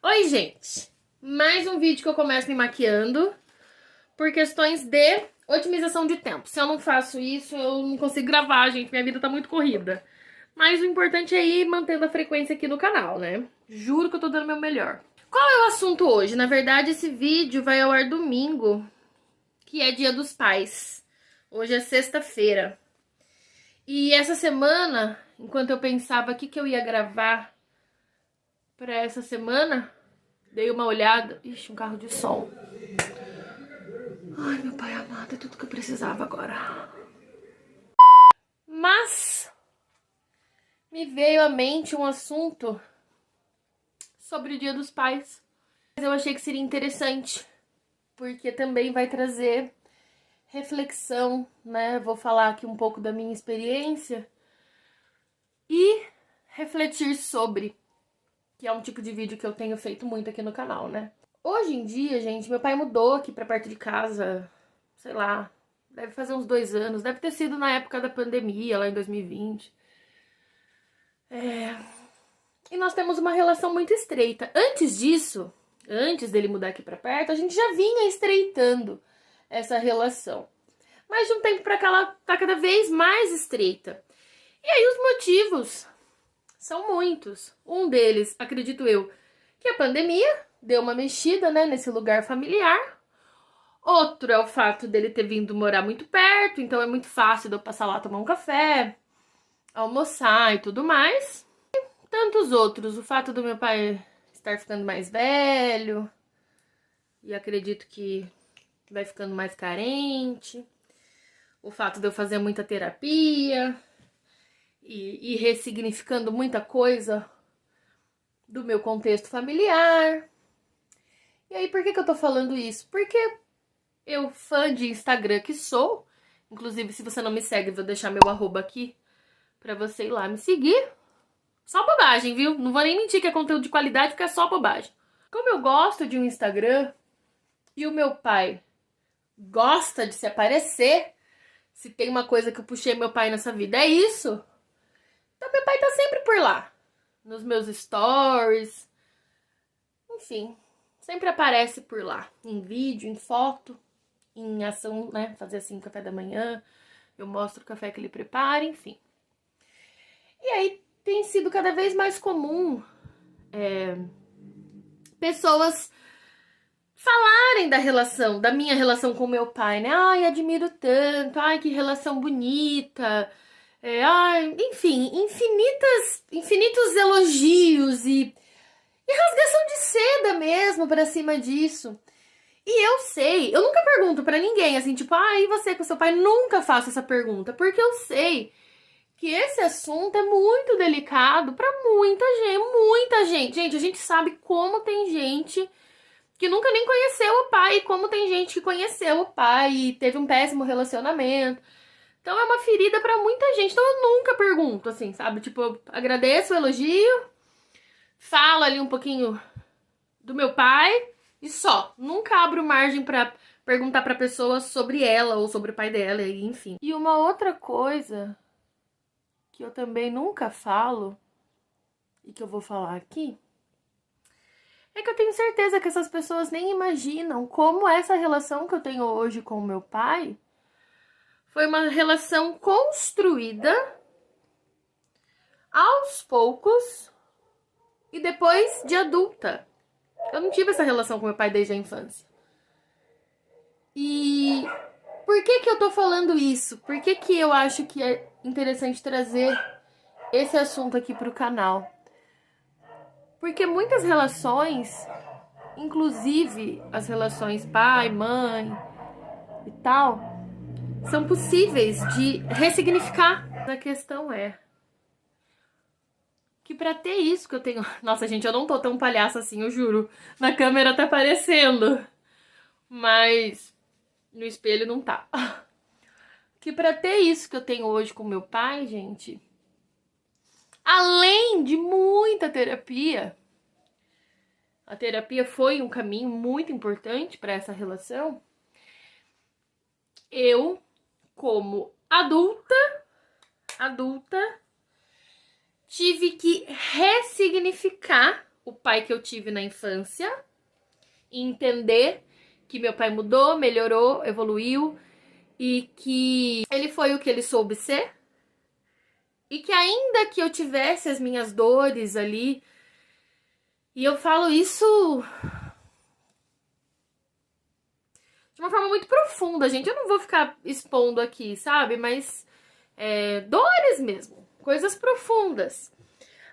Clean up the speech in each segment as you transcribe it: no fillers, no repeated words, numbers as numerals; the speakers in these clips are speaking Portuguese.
Oi, gente! Mais um vídeo que eu começo me maquiando por questões de otimização de tempo. Se eu não faço isso, eu não consigo gravar, gente. Minha vida tá muito corrida. Mas o importante é ir mantendo a frequência aqui no canal, né? Juro que eu tô dando meu melhor. Qual é o assunto hoje? Na verdade, esse vídeo vai ao ar domingo, que é Dia dos Pais. Hoje é sexta-feira. E essa semana, enquanto eu pensava o que eu ia gravar pra essa semana, dei uma olhada. Ixi, um carro de som. Ai, meu pai amado, é tudo que eu precisava agora. Mas me veio à mente um assunto sobre o Dia dos Pais. Eu achei que seria interessante, porque também vai trazer reflexão, né? Vou falar aqui um pouco da minha experiência e refletir sobre, que é um tipo de vídeo que eu tenho feito muito aqui no canal, né? Hoje em dia, gente, meu pai mudou aqui pra perto de casa, sei lá, deve fazer uns 2 anos, deve ter sido na época da pandemia, lá em 2020. E nós temos uma relação muito estreita. Antes disso, antes dele mudar aqui pra perto, a gente já vinha estreitando essa relação. Mas de um tempo pra cá ela tá cada vez mais estreita. E aí os motivos são muitos. Um deles, acredito eu, que a pandemia deu uma mexida, né, nesse lugar familiar. Outro é o fato dele ter vindo morar muito perto, então é muito fácil de eu passar lá tomar um café, almoçar e tudo mais. Tantos outros, o fato do meu pai estar ficando mais velho, e acredito que vai ficando mais carente. O fato de eu fazer muita terapia e ressignificando muita coisa do meu contexto familiar. E aí, por que eu tô falando isso? Porque eu, fã de Instagram que sou, inclusive se você não me segue, vou deixar meu arroba aqui pra você ir lá me seguir. Só bobagem, viu? Não vou nem mentir que é conteúdo de qualidade, porque é só bobagem. Como eu gosto de um Instagram e o meu pai gosta de se aparecer, se tem uma coisa que eu puxei meu pai nessa vida, é isso. Então meu pai tá sempre por lá, nos meus stories, enfim, sempre aparece por lá, em vídeo, em foto, em ação, né, fazer assim café da manhã, eu mostro o café que ele prepara, enfim. E aí tem sido cada vez mais comum pessoas falarem da relação, da minha relação com meu pai, né? Ai, admiro tanto, ai, que relação bonita. Ai, enfim, infinitos elogios e rasgação de seda mesmo pra cima disso. E eu sei, eu nunca pergunto pra ninguém assim, tipo, e você com seu pai? Nunca faço essa pergunta, porque eu sei que esse assunto é muito delicado pra muita gente, muita gente. Gente, a gente sabe como tem gente que nunca nem conheceu o pai, como tem gente que conheceu o pai e teve um péssimo relacionamento. Então é uma ferida pra muita gente. Então eu nunca pergunto, assim, sabe? Tipo, eu agradeço o elogio, falo ali um pouquinho do meu pai e só. Nunca abro margem pra perguntar pra pessoa sobre ela ou sobre o pai dela, enfim. E uma outra coisa que eu também nunca falo e que eu vou falar aqui é que eu tenho certeza que essas pessoas nem imaginam como essa relação que eu tenho hoje com o meu pai foi uma relação construída aos poucos e depois de adulta. Eu não tive essa relação com meu pai desde a infância. E por que eu tô falando isso? Por que eu acho que é interessante trazer esse assunto aqui pro canal? Porque muitas relações, inclusive as relações pai, mãe e tal, são possíveis de ressignificar. A questão é que pra ter isso que eu tenho... Nossa, gente, eu não tô tão palhaça assim, eu juro. Na câmera tá parecendo, mas no espelho não tá. Que pra ter isso que eu tenho hoje com meu pai, gente, além de muita terapia, a terapia foi um caminho muito importante pra essa relação. Eu, como adulta, tive que ressignificar o pai que eu tive na infância e entender que meu pai mudou, melhorou, evoluiu e que ele foi o que ele soube ser. E que ainda que eu tivesse as minhas dores ali, e eu falo isso de uma forma muito profunda, gente. Eu não vou ficar expondo aqui, sabe? Mas dores mesmo, coisas profundas.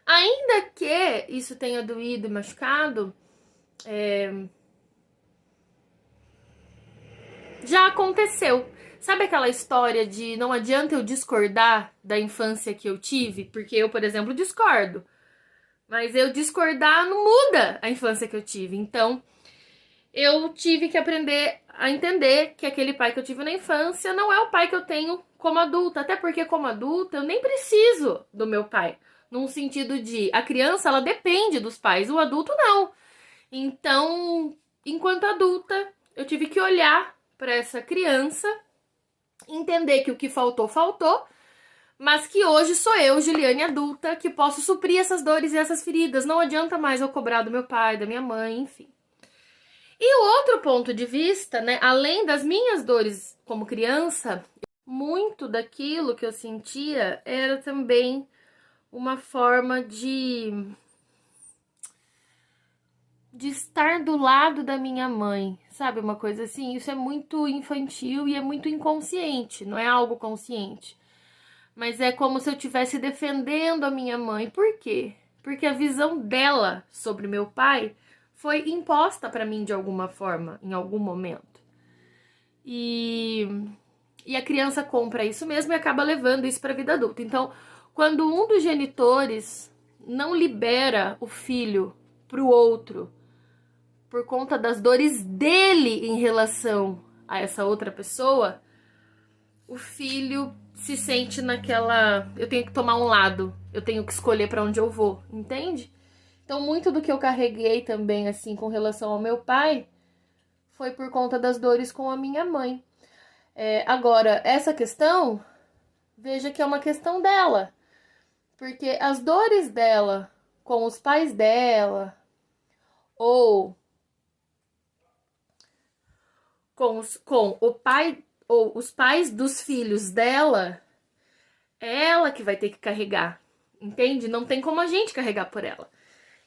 Ainda que isso tenha doído e machucado, já aconteceu. Sabe aquela história de não adianta eu discordar da infância que eu tive? Porque eu, por exemplo, discordo. Mas eu discordar não muda a infância que eu tive. Então, eu tive que aprender a entender que aquele pai que eu tive na infância não é o pai que eu tenho como adulta. Até porque, como adulta, eu nem preciso do meu pai. Num sentido de, a criança, ela depende dos pais, o adulto não. Então, enquanto adulta, eu tive que olhar para essa criança, entender que o que faltou, faltou, mas que hoje sou eu, Juliane adulta, que posso suprir essas dores e essas feridas. Não adianta mais eu cobrar do meu pai, da minha mãe, enfim. E o outro ponto de vista, né, além das minhas dores como criança, muito daquilo que eu sentia era também uma forma de estar do lado da minha mãe, sabe? Uma coisa assim, isso é muito infantil e é muito inconsciente, não é algo consciente. Mas é como se eu estivesse defendendo a minha mãe. Por quê? Porque a visão dela sobre meu pai foi imposta para mim de alguma forma, em algum momento. E a criança compra isso mesmo e acaba levando isso para a vida adulta. Então, quando um dos genitores não libera o filho para o outro por conta das dores dele em relação a essa outra pessoa, o filho se sente naquela, eu tenho que tomar um lado, eu tenho que escolher para onde eu vou, entende? Então, muito do que eu carreguei também, assim, com relação ao meu pai, foi por conta das dores com a minha mãe. Agora, essa questão, veja que é uma questão dela, porque as dores dela com os pais dela, ou com o pai, ou os pais dos filhos dela, é ela que vai ter que carregar, entende? Não tem como a gente carregar por ela.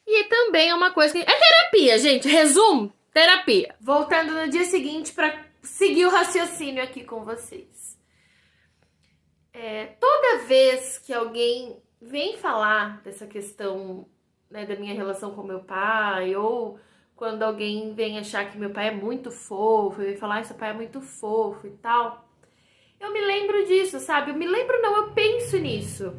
E também é uma coisa que... é terapia, gente. Resumo, terapia. Voltando no dia seguinte para seguir o raciocínio aqui com vocês. Toda vez que alguém vem falar dessa questão, né, da minha relação com meu pai, ou quando alguém vem achar que meu pai é muito fofo, e falar, seu pai é muito fofo e tal, eu me lembro disso, sabe? Eu penso nisso.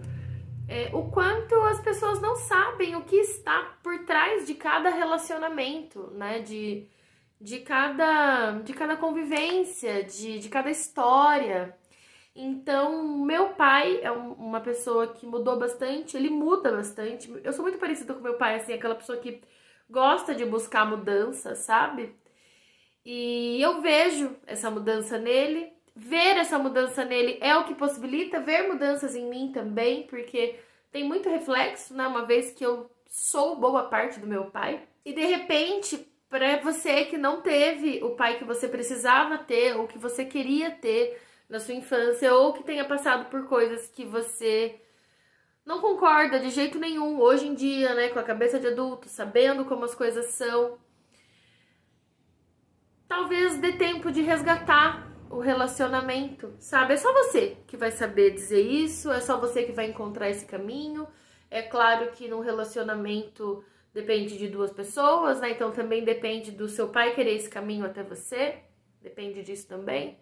O quanto as pessoas não sabem o que está por trás de cada relacionamento, né? De cada convivência, de cada história. Então, meu pai é uma pessoa que mudou bastante, ele muda bastante. Eu sou muito parecida com meu pai, assim, aquela pessoa que gosta de buscar mudança, sabe? E eu vejo essa mudança nele. Ver essa mudança nele é o que possibilita ver mudanças em mim também, porque tem muito reflexo, né? Uma vez que eu sou boa parte do meu pai. E de repente, para você que não teve o pai que você precisava ter, ou que você queria ter na sua infância, ou que tenha passado por coisas que você não concorda de jeito nenhum hoje em dia, né? Com a cabeça de adulto, sabendo como as coisas são. Talvez dê tempo de resgatar o relacionamento, sabe? É só você que vai saber dizer isso, é só você que vai encontrar esse caminho. É claro que num relacionamento depende de duas pessoas, né? Então também depende do seu pai querer esse caminho até você, depende disso também.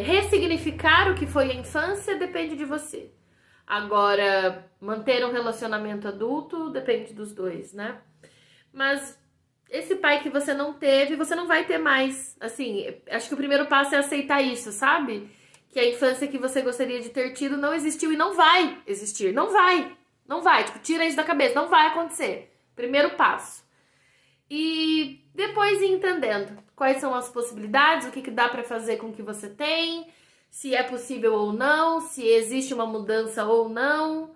Ressignificar o que foi a infância depende de você. Agora, manter um relacionamento adulto depende dos dois, né? Mas esse pai que você não teve, você não vai ter mais. Assim, acho que o primeiro passo é aceitar isso, sabe? Que a infância que você gostaria de ter tido não existiu e não vai existir. Não vai. Não vai. Tipo, tira isso da cabeça. Não vai acontecer. Primeiro passo. E depois ir entendendo quais são as possibilidades, o que dá pra fazer com o que você tem, se é possível ou não, se existe uma mudança ou não.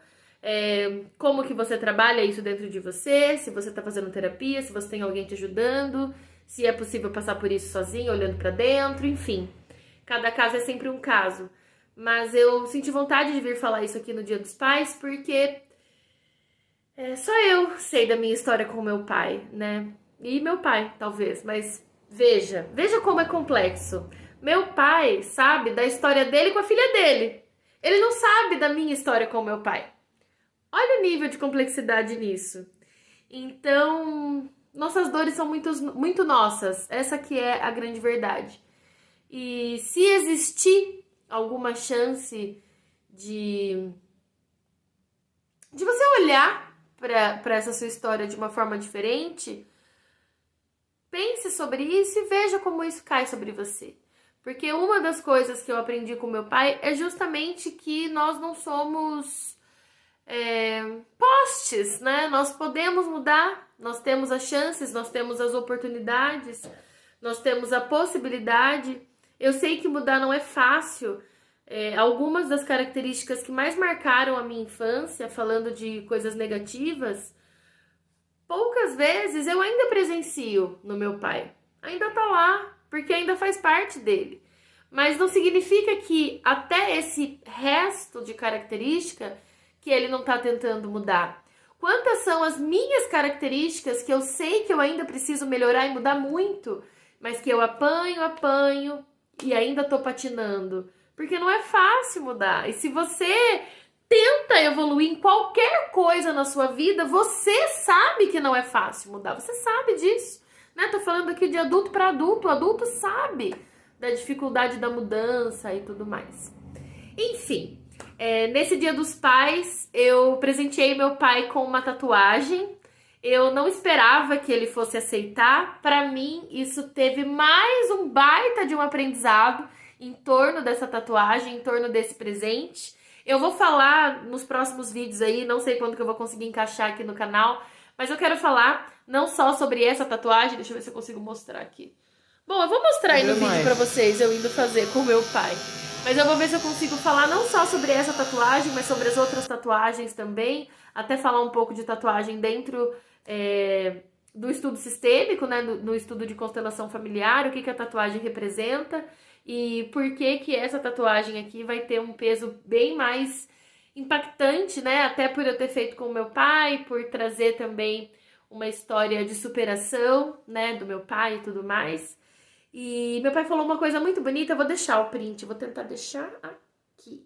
como que você trabalha isso dentro de você, se você tá fazendo terapia, se você tem alguém te ajudando, se é possível passar por isso sozinho, olhando pra dentro, enfim. Cada caso é sempre um caso. Mas eu senti vontade de vir falar isso aqui no Dia dos Pais, porque só eu sei da minha história com o meu pai, né? E meu pai, talvez, mas veja como é complexo. Meu pai sabe da história dele com a filha dele. Ele não sabe da minha história com o meu pai. Olha o nível de complexidade nisso. Então, nossas dores são muito nossas. Essa que é a grande verdade. E se existir alguma chance de você olhar para essa sua história de uma forma diferente, pense sobre isso e veja como isso cai sobre você. Porque uma das coisas que eu aprendi com meu pai é justamente que nós não somos postes, né? Nós podemos mudar, nós temos as chances, nós temos as oportunidades, nós temos a possibilidade. Eu sei que mudar não é fácil. Algumas das características que mais marcaram a minha infância, falando de coisas negativas, poucas vezes eu ainda presencio no meu pai. Ainda tá lá, porque ainda faz parte dele. Mas não significa que até esse resto de característica que ele não tá tentando mudar. Quantas são as minhas características que eu sei que eu ainda preciso melhorar e mudar muito, mas que eu apanho e ainda tô patinando? Porque não é fácil mudar. E se você tenta evoluir em qualquer coisa na sua vida, você sabe que não é fácil mudar. Você sabe disso, né? Tô falando aqui de adulto para adulto. O adulto sabe da dificuldade da mudança e tudo mais. Enfim, nesse Dia dos Pais, eu presenteei meu pai com uma tatuagem. Eu não esperava que ele fosse aceitar. Para mim, isso teve mais um baita de um aprendizado em torno dessa tatuagem, em torno desse presente. Eu vou falar nos próximos vídeos aí, não sei quando que eu vou conseguir encaixar aqui no canal, mas eu quero falar não só sobre essa tatuagem, deixa eu ver se eu consigo mostrar aqui. Bom, eu vou mostrar aí no vídeo pra vocês, eu indo fazer com meu pai. Mas eu vou ver se eu consigo falar não só sobre essa tatuagem, mas sobre as outras tatuagens também. Até falar um pouco de tatuagem dentro do estudo sistêmico, né? No estudo de constelação familiar, o que a tatuagem representa. E por que essa tatuagem aqui vai ter um peso bem mais impactante, né? Até por eu ter feito com o meu pai, por trazer também uma história de superação, né? Do meu pai e tudo mais. E meu pai falou uma coisa muito bonita, eu vou deixar o print, vou tentar deixar aqui.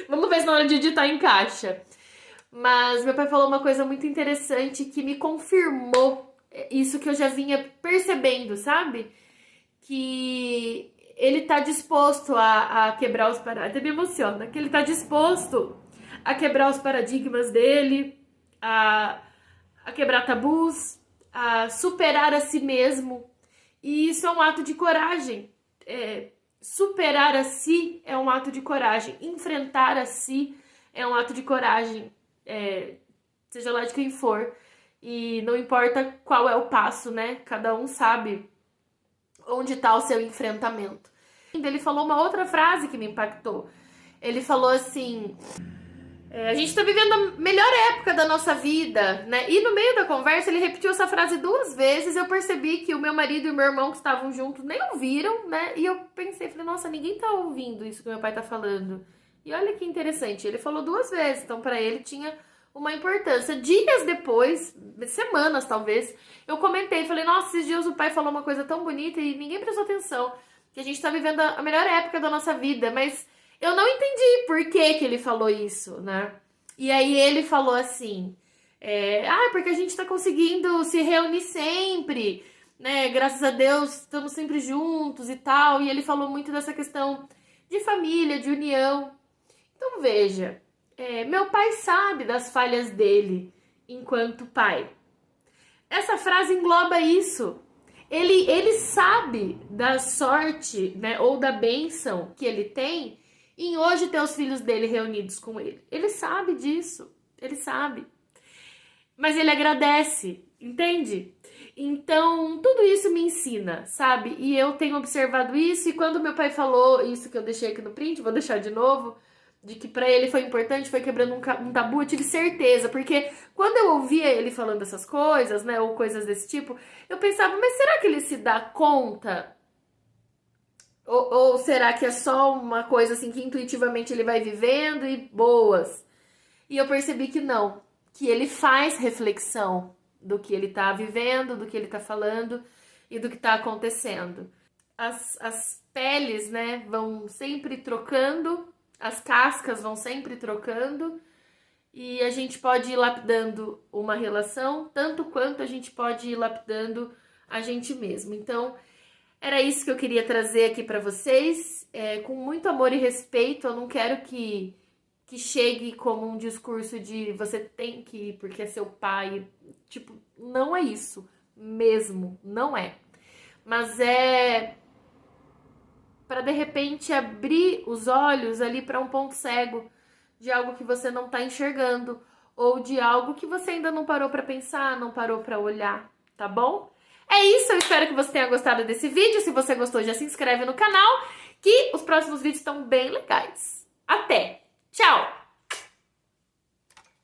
Vamos ver se na hora de editar encaixa. Mas meu pai falou uma coisa muito interessante que me confirmou isso que eu já vinha percebendo, sabe? Que ele tá disposto a quebrar os paradigmas, até me emociona, que ele tá disposto a quebrar os paradigmas dele, a quebrar tabus, a superar a si mesmo. E isso é um ato de coragem. Superar a si é um ato de coragem. Enfrentar a si é um ato de coragem. Seja lá de quem for. E não importa qual é o passo, né? Cada um sabe onde está o seu enfrentamento. Ele falou uma outra frase que me impactou. Ele falou assim... a gente tá vivendo a melhor época da nossa vida, né? E no meio da conversa ele repetiu essa frase 2 vezes. Eu percebi que o meu marido e o meu irmão que estavam juntos nem ouviram, né? E eu pensei, falei, nossa, ninguém tá ouvindo isso que meu pai tá falando. E olha que interessante, ele falou 2 vezes, então pra ele tinha uma importância. Dias depois, semanas talvez, eu comentei, falei, nossa, esses dias o pai falou uma coisa tão bonita e ninguém prestou atenção, que a gente tá vivendo a melhor época da nossa vida, mas eu não entendi por que ele falou isso, né? E aí ele falou assim, porque a gente tá conseguindo se reunir sempre, né? Graças a Deus, estamos sempre juntos e tal. E ele falou muito dessa questão de família, de união. Então veja, meu pai sabe das falhas dele enquanto pai. Essa frase engloba isso. Ele sabe da sorte, né, ou da bênção que ele tem em hoje ter os filhos dele reunidos com ele. Ele sabe disso, ele sabe. Mas ele agradece, entende? Então, tudo isso me ensina, sabe? E eu tenho observado isso, e quando meu pai falou isso que eu deixei aqui no print, vou deixar de novo, de que pra ele foi importante, foi quebrando um tabu, eu tive certeza, porque quando eu ouvia ele falando essas coisas, né, ou coisas desse tipo, eu pensava, mas será que ele se dá conta? Ou será que é só uma coisa assim que intuitivamente ele vai vivendo e boas? E eu percebi que não, que ele faz reflexão do que ele tá vivendo, do que ele tá falando e do que tá acontecendo. As peles, né, vão sempre trocando, as cascas vão sempre trocando, e a gente pode ir lapidando uma relação tanto quanto a gente pode ir lapidando a gente mesmo. Então, era isso que eu queria trazer aqui para vocês, com muito amor e respeito. Eu não quero que chegue como um discurso de você tem que ir porque é seu pai. Tipo, não é isso mesmo, não é. Mas é para de repente abrir os olhos ali para um ponto cego de algo que você não tá enxergando ou de algo que você ainda não parou para pensar, não parou para olhar, tá bom? É isso, eu espero que você tenha gostado desse vídeo. Se você gostou, já se inscreve no canal, que os próximos vídeos estão bem legais.